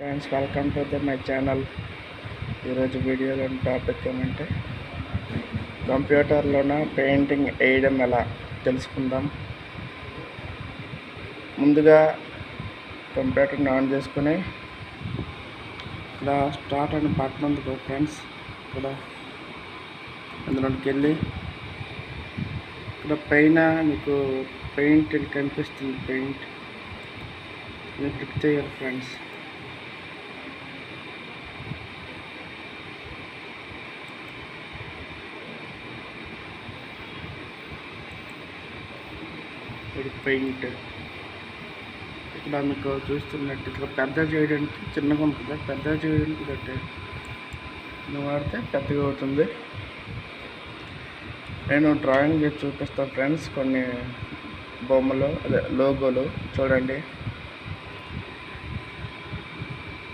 Friends, welcome to my channel. ఈరోజు వీడియోలో topic ఏమంటే కంప్యూటర్లోన పెయింటింగ్ వేయడం ఎలా తెలుసుకుందాం. ముందుగా కంప్యూటర్ని ఆన్ చేసుకుని ఇక్కడ స్టార్ట్ అని బటన్ ఉంది ఫ్రెండ్స్. ఇక్కడ అందులోకి వెళ్ళి ఇక్కడ పైన మీకు పెయింట్ కనిపిస్తుంది. పెయింట్ క్లిక్ చేయాలి ఫ్రెండ్స్. పెయింట్ ఇక్కడ మీకు చూస్తున్నట్టు ఇక్కడ పెద్ద చేయడానికి చిన్నగా ఉంటుంది, పెద్ద చేయడానికి కట్టే నువ్వు వాడితే పెద్దగా అవుతుంది. నేను డ్రాయింగ్ చేసి చూపిస్తాను ఫ్రెండ్స్. కొన్ని బొమ్మలు అదే లోగోలు చూడండి.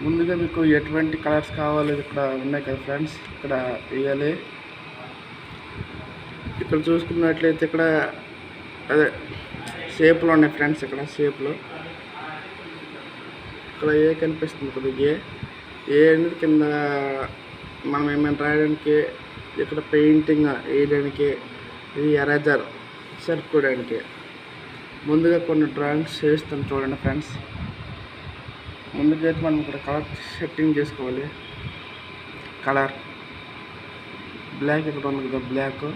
ముందుగా మీకు ఎటువంటి కలర్స్ కావాలి ఇక్కడ ఉన్నాయి కదా ఫ్రెండ్స్, ఇక్కడ వేయాలి. ఇక్కడ చూసుకున్నట్లయితే ఇక్కడ అదే షేప్లో ఉన్నాయి ఫ్రెండ్స్. ఇక్కడ షేప్లో ఇక్కడ ఏ కనిపిస్తుంది కదా, ఏ అనేది కింద మనం ఏమైనా రాయడానికి, ఇక్కడ పెయింటింగ్ వేయడానికి, ఇది ఎరేజర్ సరుకోవడానికి. ముందుగా కొన్ని డ్రాయింగ్స్ చేస్తాను చూడండి ఫ్రెండ్స్. ముందుగా అయితే మనం ఇక్కడ కలర్ సెట్టింగ్ చేసుకోవాలి. కలర్ బ్లాక్ ఇక్కడ ఉంది కదా, బ్లాక్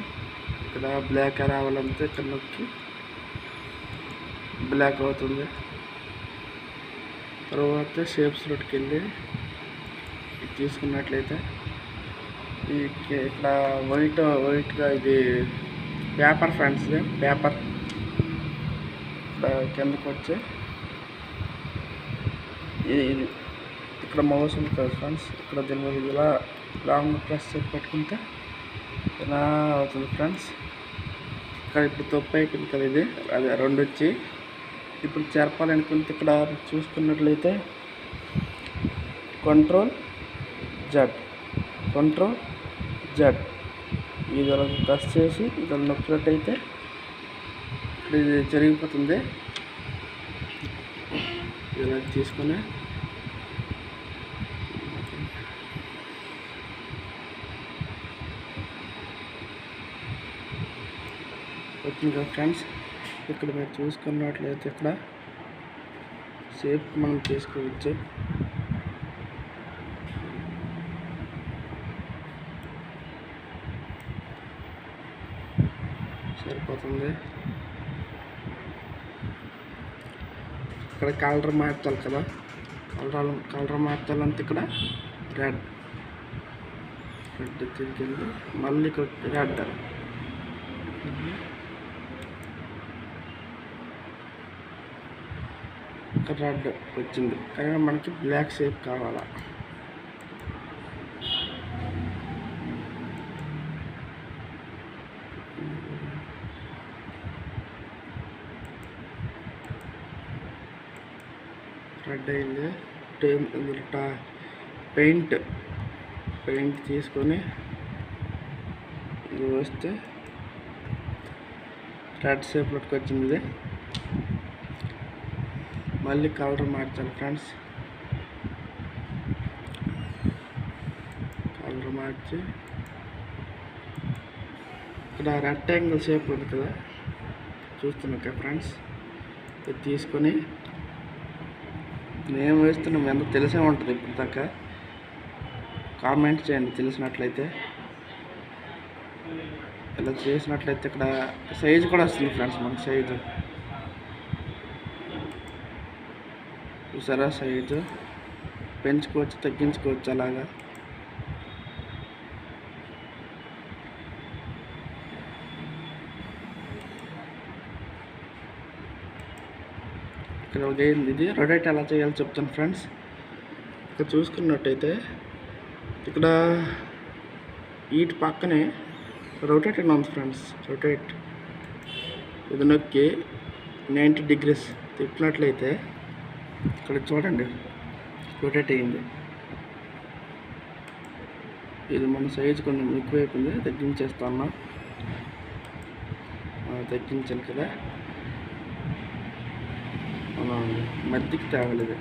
ఇక్కడ బ్లాక్ రావాలంటే ఇక్కడ నొక్కి బ్లాక్ అవుతుంది. తర్వాత షేప్స్లోకి వెళ్ళి తీసుకున్నట్లయితే ఇక్కడ వైట్గా ఇది పేపర్ ఫ్రెండ్స్. పేపర్ కిందకు వచ్చి ఇది ఇక్కడ మౌస్ ఉంది కదా ఫ్రెండ్స్. ఇక్కడ దీని మీద ఇలా లాంగ్ ప్రెస్ చేసి పెట్టుకుంటే ఇలా అవుతుంది ఫ్రెండ్స్. ఇక్కడ ఇప్పుడు తప్పు అయిపోయింది కదా, ఇది అదే రెండు వచ్చి ఇప్పుడు చేర్పాలనుకుంటే ఇక్కడ చూసుకున్నట్లయితే కంట్రోల్ జెడ్ ఇది ప్రెస్ చేసి ఇక్కడ నొక్కినట్టయితే ఇది జరిగిపోతుంది. ఇలా తీసుకుని వచ్చింది కదా ఫ్రెండ్స్. ఇక్కడ మీరు చూసుకున్నట్లయితే ఇక్కడ షేప్ మనం చేసుకోవచ్చు. సరిపోతుంది. ఇక్కడ కలర్ మార్చాలి కదా, కలర్ మార్చాలంటే ఇక్కడ రెడ్ తీసుకెళ్ళి మళ్ళీ ఇక్కడ రెడ్ ఇక్కడ రెడ్ వచ్చింది, కానీ మనకి బ్లాక్ షేప్ కావాలా. రెడ్ అయింది. పెయింట్ తీసుకొని ఇది వస్తే రెడ్ షేప్లోకి వచ్చింది. మళ్ళీ కలర్ మార్చాలి ఫ్రెండ్స్. కలర్ మార్చి ఇక్కడ రెక్టాంగిల్ షేప్ ఉంది కదా చూస్తున్నాం కదా ఫ్రెండ్స్. ఇది తీసుకొని నేను వేస్తున్నాం, ఎంత తెలిసే ఉంటుంది ఇప్పుడు దాకా. కామెంట్ చేయండి తెలిసినట్లయితే. ఇలా చేసినట్లయితే ఇక్కడ సైజు కూడా వస్తుంది ఫ్రెండ్స్. మనకి సైజు చూసారా, సైజు పెంచుకోవచ్చు, తగ్గించుకోవచ్చు. అలాగా ఇక్కడ ఇది రొటేట్ ఎలా చేయాలో చెప్తాను ఫ్రెండ్స్. ఇక్కడ చూసుకున్నట్టయితే ఇక్కడ వీటి పక్కనే రొటేట్ అని ఉంది ఫ్రెండ్స్. రొటేట్ ఇది నొక్కి 90 degrees తిప్పినట్లయితే ఇక్కడ చూడండి రొటేట్ అయ్యింది. ఇది మన సైజు కొంచెం ఎక్కువైపోయింది, తగ్గించేస్తాను. తగ్గించాను కదా, మధ్యకి తేవాలి. ఇది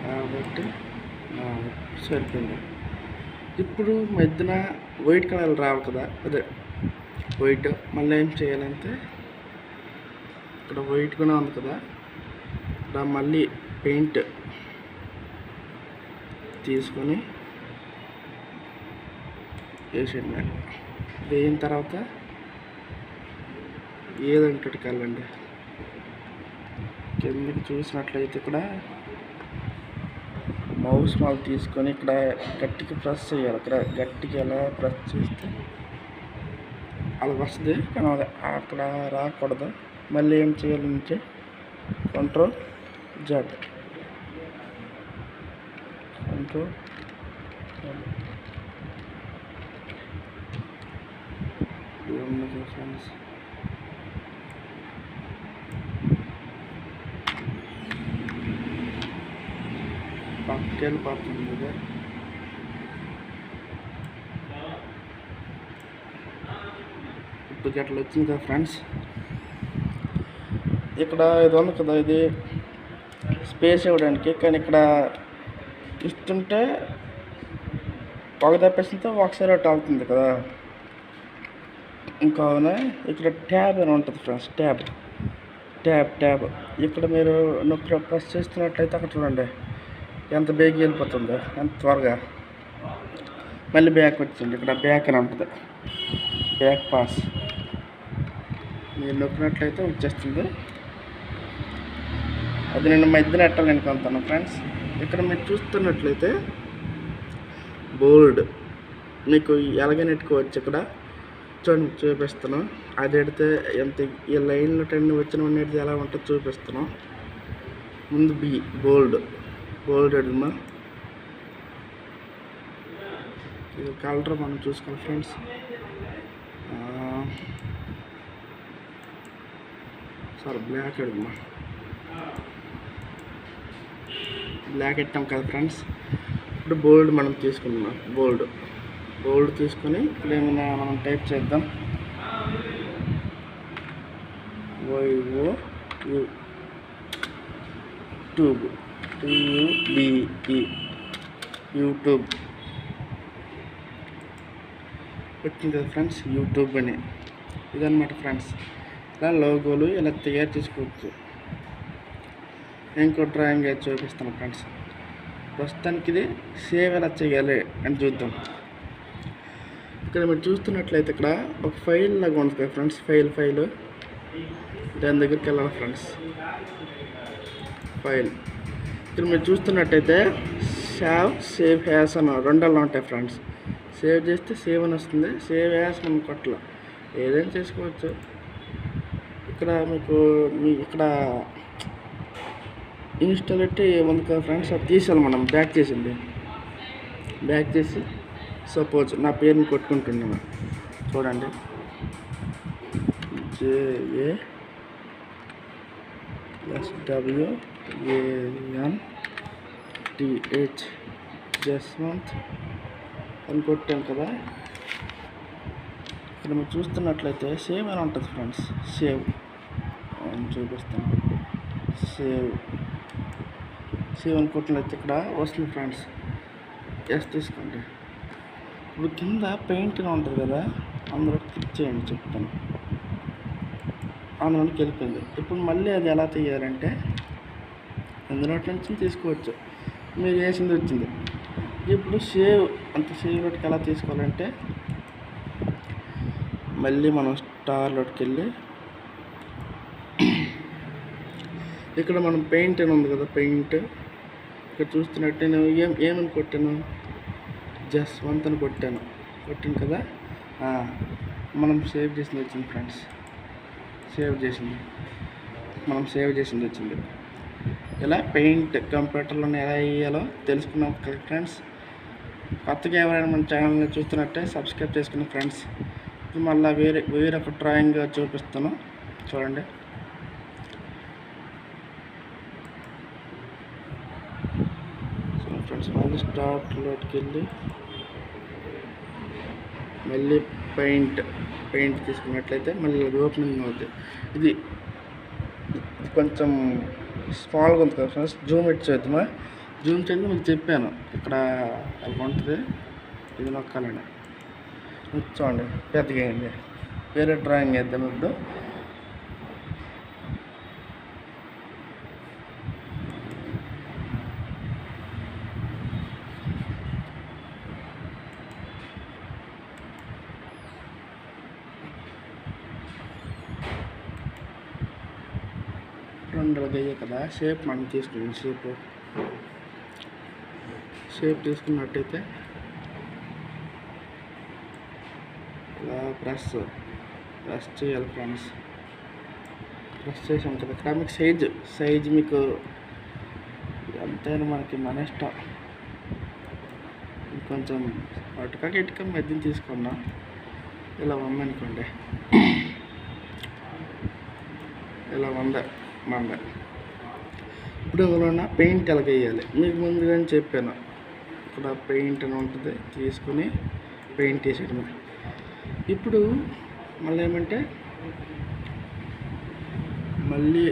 కాబట్టి సరిపోయింది. ఇప్పుడు మధ్యన వైట్ కలర్ రావు కదా, అదే వైట్. మళ్ళీ ఏం చేయాలంటే ఇక్కడ వైట్ కూడా ఉంది కదా, ఇక్కడ మళ్ళీ పెయింట్ తీసుకొని వేసేయండి. వేయిన తర్వాత ఏదంటే వెళ్ళండి కిందకి చూసినట్లయితే ఇక్కడ మౌస్ మాల్ తీసుకొని ఇక్కడ గట్టిగా ప్రెస్ చేయాలి. ఇక్కడ గట్టిగా ఎలా ప్రెస్ చేస్తే అలా వస్తుంది, కానీ అది అక్కడ రాకూడదు. మళ్ళీ ఏం చేయాలంటే కంట్రోల్ జెడ్, కంట్రోల్ ఫ్రెండ్స్. పక్కన పడుతుంది కదా, ఇప్పుడు అట్లా వచ్చింది కదా ఫ్రెండ్స్. ఇక్కడ ఇది ఉంది కదా, ఇది స్పేస్ ఇవ్వడానికి. కానీ ఇక్కడ ఇస్తుంటే ఒక తప్పేస్తుంటే ఒకసారి ఒకటి అవుతుంది కదా. ఇంకా ఇక్కడ ట్యాబ్ అని ఉంటుంది ఫ్రెండ్స్, ట్యాబ్ ట్యాబ్ ట్యాబ్ ఇక్కడ మీరు నొక్కి ప్రెస్ చేస్తున్నట్లయితే అక్కడ చూడండి ఎంత బేగ్ వెళ్ళిపోతుందో, ఎంత త్వరగా. మళ్ళీ బ్యాక్ వచ్చింది, ఇక్కడ బ్యాక్ అని ఉంటుంది, బ్యాక్ పాస్. మీరు నొక్కినట్లయితే వచ్చేస్తుంది. అది నేను మధ్యన ఎట్టాలి అనుకుంటాను ఫ్రెండ్స్. ఇక్కడ మీరు చూస్తున్నట్లయితే బోల్డ్ మీకు ఎలాగే నెట్టుకోవచ్చు. ఇక్కడ చూడండి చూపిస్తాను. అది ఎడితే ఎంత ఈ లైన్లో 10 వచ్చిన అనేది ఎలా ఉంటుందో చూపిస్తాను. ముందు బోల్డ్ ఎడమా, ఇది కలర్ మనం చూసుకోవాలి ఫ్రెండ్స్. సారీ బ్లాక్ ఎడమా, బ్లాక్ ఎట్టాం కదా ఫ్రెండ్స్. ఇప్పుడు బోల్డ్ మనం తీసుకున్నాం. బోల్డ్ తీసుకొని ఇక్కడ ఏమైనా మనం టైప్ చేద్దాం. యూట్యూబ్ యూట్యూబ్ వచ్చింది కదా ఫ్రెండ్స్, యూట్యూబ్ అని. ఇదన్నమాట ఫ్రెండ్స్. ఇలా లోగోలు ఇలా తయారు చేసుకోవచ్చు. ఇంకో డ్రాయింగ్ అయితే చూపిస్తాను ఫ్రెండ్స్. ప్రస్తుతానికి ఇది సేవ్ ఎలా చేయాలి అని చూద్దాం. ఇక్కడ మీరు చూస్తున్నట్లయితే ఇక్కడ ఒక ఫైల్ లాగా ఉంటుంది ఫ్రెండ్స్, ఫైల్ దాని దగ్గరికి వెళ్ళాలి ఫ్రెండ్స్. ఫైల్ ఇక్కడ మీరు చూస్తున్నట్టయితే సేవ్ యాస్ అని రెండల్లో ఉంటాయి ఫ్రెండ్స్. సేవ్ చేస్తే సేవ్ అని వస్తుంది, సేవ్ యాస్ మనం కొట్ల ఏదైనా చేసుకోవచ్చు. ఇక్కడ మీకు ఇక్కడ ఇన్స్టాలిటీ ఉంది కదా ఫ్రెండ్స్, అది తీసాలి మనం. బ్యాక్ చేసి సపోజ్ నా పేరుని కొట్టుకుంటున్నాను చూడండి, JASWANTH జస్వంత్ అని కొట్టాను కదా. ఇక్కడ మీరు చూస్తున్నట్లయితే సేవ్ అని ఉంటుంది ఫ్రెండ్స్. సేవ్ చూపిస్తాను. సేవ్ అని కొట్టినట్లయితే ఇక్కడ వస్తుంది ఫ్రెండ్స్. ఎస్ తీసుకోండి. ఇప్పుడు కింద పెయింట్గా ఉంటుంది కదా, అందులో క్లిక్ చేయండి, చెప్తాను. అందులోకి వెళ్ళిపోయింది. ఇప్పుడు మళ్ళీ అది ఎలా తీయాలంటే అందులో నుంచి తీసుకోవచ్చు. మీరు వేసింది వచ్చింది. ఇప్పుడు సేవ్ లోకి ఎలా తీసుకోవాలంటే మళ్ళీ మనం స్టార్లోకి వెళ్ళి ఇక్కడ మనం పెయింట్ అని ఉంది కదా, పెయింట్ ఇక్కడ చూస్తున్నట్టే నేను ఏమని కొట్టాను, జస్వంత్ అని కొట్టాను కదా. మనం సేవ్ చేసింది వచ్చింది ఫ్రెండ్స్. మనం సేవ్ చేసింది వచ్చింది. ఇలా పెయింట్ కంప్యూటర్లో ఎలా వేయాలో తెలుసుకున్నాం కదా ఫ్రెండ్స్. కొత్తగా ఎవరైనా మన ఛానల్ని చూస్తున్నట్టే సబ్స్క్రైబ్ చేసుకున్న ఫ్రెండ్స్. ఇప్పుడు మళ్ళీ వేరొక డ్రాయింగ్ చూపిస్తాను చూడండి. సో ఫ్రెండ్స్ మళ్ళీ స్టార్ట్లోకి వెళ్ళి మళ్ళీ పెయింట్ తీసుకున్నట్లయితే మళ్ళీ ఓపెనింగ్ అవుతుంది. ఇది కొంచెం స్మాల్గా ఉంది కదా ఫ్రెండ్స్, జూమ్ ఇట్ చేద్దామా. జూమ్ చేయండి మీకు చెప్పాను ఇక్కడ ఎలా ఉంటుంది, ఇది నొక్కాలండి. చూడండి పెద్దగా అయింది. వేరే డ్రాయింగ్ వేద్దాం ఇప్పుడు. రెండు అయ్యాయి కదా, షేప్ మనం తీసుకున్నాం. షేప్ తీసుకున్నట్టయితే ఇలా ప్రెస్ చేయాలి ఫ్రెండ్స్. ప్రెస్ చేసాం కదా. ఇక్కడ మీకు సైజ్ మీకు ఎంతైనా మన ఇష్టం. కొంచెం అటుక ఇటుక మధ్యన తీసుకున్నా, ఇలా ఉందనుకోండి, ఇలా మంద. ఇప్పుడు అందులో పెయింట్ ఎలాగేయాలి మీకు ముందుగానే చెప్పాను. ఇక్కడ పెయింట్ అని ఉంటుంది, తీసుకుని పెయింట్ వేసేయడమే. ఇప్పుడు మళ్ళీ ఏమంటే మళ్ళీ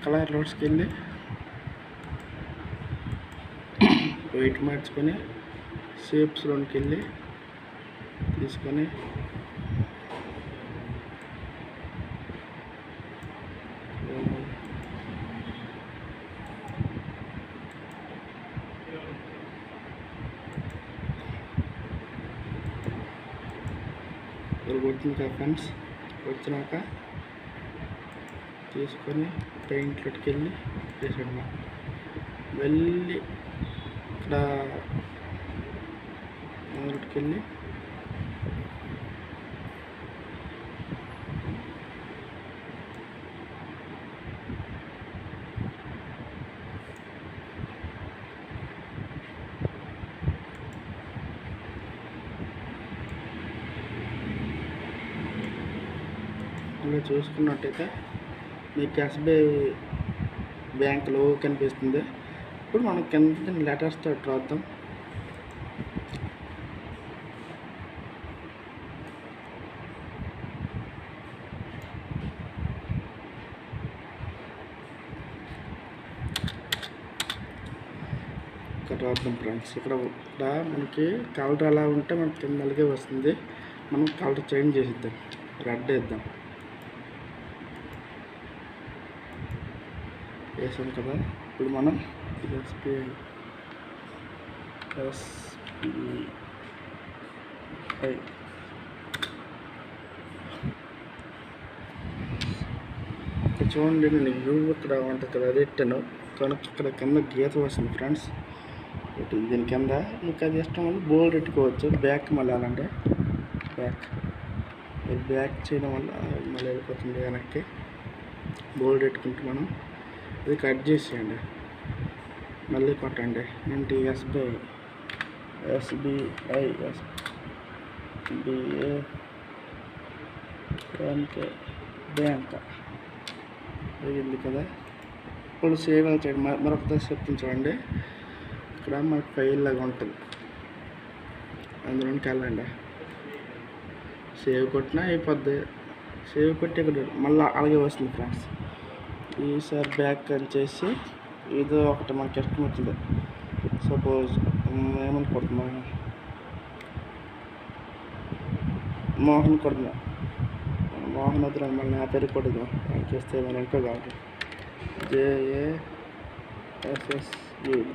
కలర్ లోడ్స్కి వెళ్ళి వెయిట్ మార్చుకొని షేప్స్లోకి వెళ్ళి తీసుకొని వచ్చింది కదా ఫ్రెండ్స్. వచ్చినాక తీసుకొని పెయింట్లోకి వెళ్ళి వేసాడు. వెళ్ళి ఇక్కడ మొదటికి వెళ్ళి ఇలా చూసుకున్నట్టయితే మీకు ఎస్బీఐ బ్యాంక్ లోగో కనిపిస్తుంది. ఇప్పుడు మనం కింద లెటర్స్తో రాద్దాం. ఇక్కడ రాద్దాం ఫ్రెండ్స్. ఇక్కడ మనకి కలర్ అలా ఉంటే మనకి కింద అలాగే వస్తుంది. మనం కలర్ చేంజ్ చేసిద్దాం, రెడ్ వేద్దాం. వేసాం కదా. ఇప్పుడు మనం ఎస్బీఐ చూడండి, నేను వ్యూ ఇక్కడ ఉంటుంది కదా, అది ఎట్టాను కనుక ఇక్కడ కింద గీత వస్తుంది ఫ్రెండ్స్. దీని కింద మీకు అది ఇష్టం వల్ల బోల్డ్ పెట్టుకోవచ్చు. బ్యాక్ మళ్ళీ అలాంటే బ్యాక్ చేయడం వల్ల మళ్ళీ వెళ్ళిపోతుంది వెనక్కి. బోల్డ్ పెట్టుకుంటే మనం ఇది కట్ చేసేయండి, మళ్ళీ కొట్టండి. ఏంటి ఎస్బీఐ బ్యాంక్ అయ్యింది కదా. ఇప్పుడు సేవ్ చేయండి. మరొకసారి చెప్తాను చూడండి. ఇక్కడ మనకు ఫైల్ లాగా ఉంటుంది, అందులోకి వెళ్ళండి. సేవ్ కొట్టినా అయిపోద్ది. సేవ్ కొట్టి ఇక్కడ మళ్ళీ అలాగే వస్తుంది ఫ్రెండ్స్. ఈసారి బ్యాక్ అని చేసి ఏదో ఒకటి మనకి ఇష్టం వచ్చింది. సపోజ్ ఏమని కొడుతున్నా, మోహన్ కొడుతున్నా. మోహన్ వద్దు, మళ్ళీ నా పేరు కొడుదాం చేస్తే ఏమైనా ఇంకో కాదు.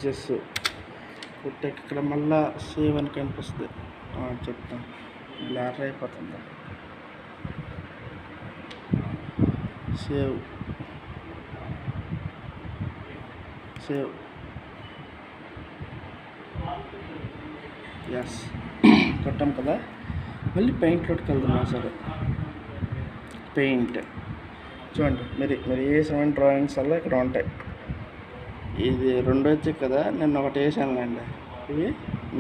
జెస్ కొట్టాక ఇక్కడ మళ్ళీ సేవ్ అని కనిపిస్తుంది. చెప్తాం, బ్లర్ అయిపోతుంది. సేవ్ ఎస్ కొట్టాం కదా. మళ్ళీ పెయింట్లోకి వెళ్తున్నాం. సరే, పెయింట్ చూడండి. మీరు వేసిన డ్రాయింగ్స్ వల్ల ఇక్కడ ఉంటాయి. ఇది రెండు వచ్చాయి కదా, నేను ఒకటి వేసానులేండి. ఇవి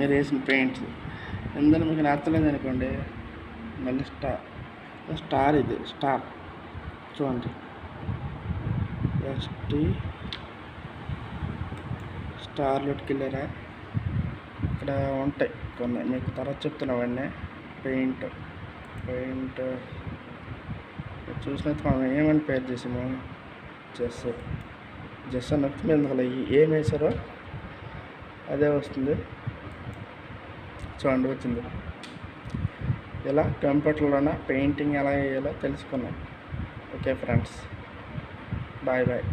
మీరు వేసిన పెయింట్స్. ఎందుకంటే మీకు నచ్చలేదు అనుకోండి, మళ్ళీ స్టార్ ఇది స్టార్ చూడండి. స్టార్లోకి వెళ్ళారా, ఇక్కడ ఉంటాయి కొన్ని, మీకు తర్వాత చెప్తున్నావన్నీ. పెయింట్ చూసినట్టు మనం ఏమని పేరు చేసాము, జెస్ అన్నట్టు మీరు అందులో ఏం వేసారో అదే వస్తుంది. చూడండి వచ్చింది. ఇలా కంప్యూటర్లోన పెయింటింగ్ ఎలా వేయాలో తెలుసుకున్నాం. Okay friends, bye bye.